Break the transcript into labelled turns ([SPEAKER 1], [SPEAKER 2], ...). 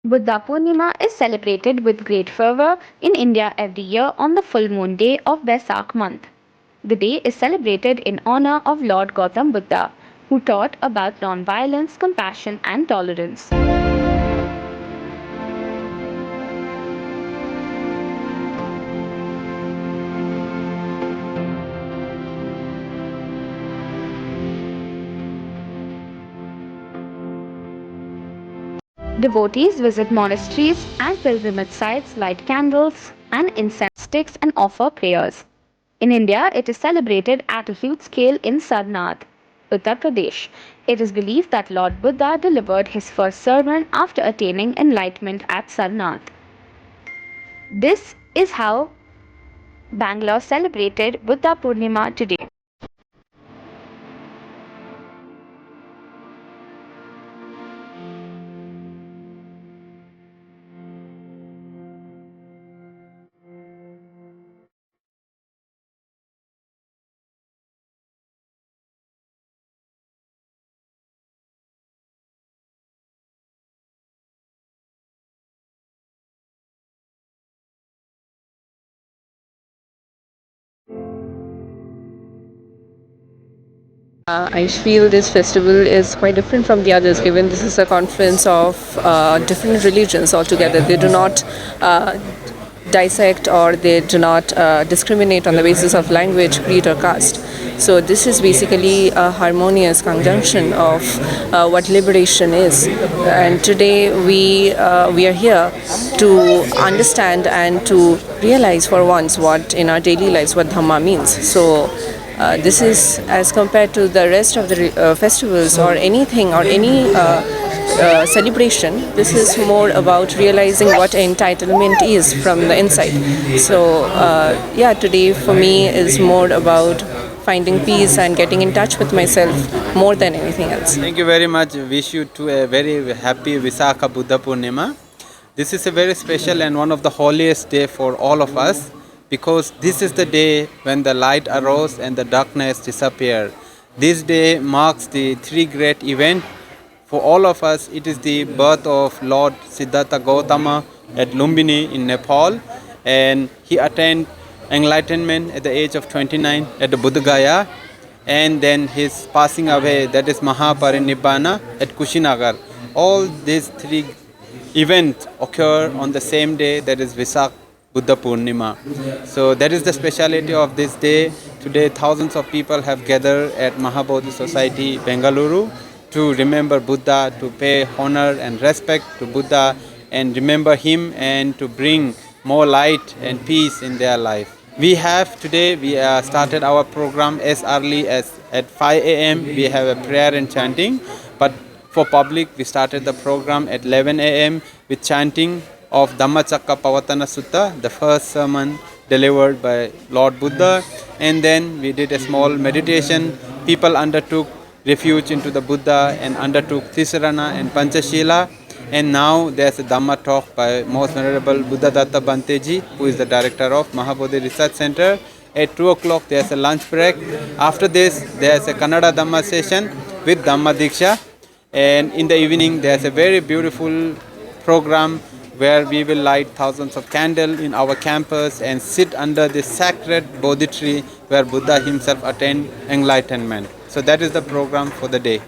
[SPEAKER 1] Buddha Purnima is celebrated with great fervor in India every year on the full moon day of Vaisakh month. The day is celebrated in honor of Lord Gautam Buddha, who taught about non-violence, compassion, and tolerance. Devotees visit monasteries and pilgrimage sites, light candles and incense sticks, and offer prayers. In India, it is celebrated at a huge scale in Sarnath, Uttar Pradesh. It is believed that Lord Buddha delivered his first sermon after attaining enlightenment at Sarnath. This is how Bangalore celebrated Buddha Purnima today.
[SPEAKER 2] I feel this festival is quite different from the others, given this is a conference of different religions altogether. They do not dissect or they do not discriminate on the basis of language, creed, or caste. So this is basically a harmonious conjunction of what liberation is. And today we are here to understand and to realize for once what in our daily lives what Dhamma means. So this is as compared to the rest of the festivals or anything or any celebration. This is more about realizing what entitlement is from the inside. So yeah, today for me is more about finding peace and getting in touch with myself more than anything else.
[SPEAKER 3] Thank you very much. Wish you to a very happy Visakha Buddha Purnima. This is a very special and one of the holiest day for all of us, because this is the day when the light arose and the darkness disappeared. This day marks the three great events. For all of us, it is the birth of Lord Siddhartha Gautama at Lumbini in Nepal, and he attained enlightenment at the age of 29 at the Buddha Gaya, and then his passing away, that is Mahaparinibbana at Kushinagar. All these three events occur on the same day, that is Visakh Buddha Purnima. So that is the speciality of this day. Today thousands of people have gathered at Mahabodhi Society, Bengaluru, to remember Buddha, to pay honor and respect to Buddha and remember him and to bring more light and peace in their life. We have today, we started our program as early as at 5 a.m. We have a prayer and chanting, but for public we started the program at 11 a.m. with chanting of Dhammacakkappavattana Sutta, the first sermon delivered by Lord Buddha, and then we did a small meditation. People undertook refuge into the Buddha and undertook Tisarana and Panchashila, and now there's a Dhamma talk by Most Venerable Buddhadatta Banteji, who is the director of Mahabodhi Research Center. At 2 o'clock there's a lunch break. After this there's a Kannada Dhamma session with Dhamma Diksha, and in the evening there's a very beautiful program where we will light thousands of candles in our campus and sit under the sacred Bodhi tree where Buddha himself attained enlightenment. So that is the program for the day.